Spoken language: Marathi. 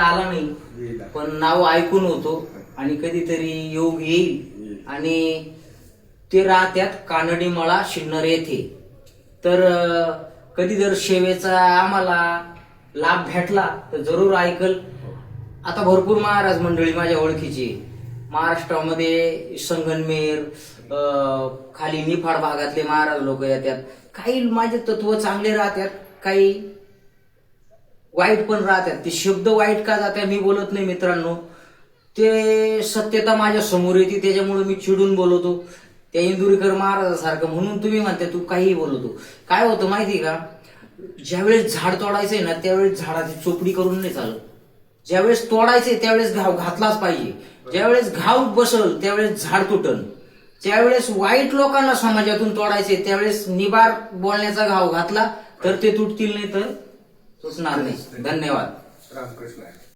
आला नाही पण नाव ऐकून होतो आणि कधीतरी योग येईल आणि ते राहत्यात कानडी मळा शिन्नर येथे. तर कधी जर सेवेचा आम्हाला लाभ भेटला तर जरूर ऐकल. आता भरपूर महाराज मंडळी माझ्या ओळखीची महाराष्ट्रामध्ये संगनमेर खाली निफाड भागातले महाराज लोक येतात. काही माझे तत्व चांगले राहतात, काही वाईट पण राहतात. ते शब्द वाईट का जातात मी बोलत नाही मित्रांनो, ते सत्यता माझ्या समोर येते त्याच्यामुळे मी चिडून बोलवतो त्या इंदुरीकर महाराजासारखं. म्हणून तुम्ही म्हणता तू काहीही बोलवतो. काय होतं माहिती का, ज्यावेळेस झाड तोडायचंय ना त्यावेळेस झाडाची चोपडी करून नाही चालत. ज्यावेळेस तोडायचंय त्यावेळेस घाव घातलाच पाहिजे. ज्यावेळेस घाव बसल त्यावेळेस झाड तुटल. ज्यावेळेस वाईट लोकांना समाजातून तोडायचे त्यावेळेस निबार बोलण्याचा घाव घातला तर ते तुटतील, नाही तर तुटणार नाही. धन्यवाद. रामकृष्ण.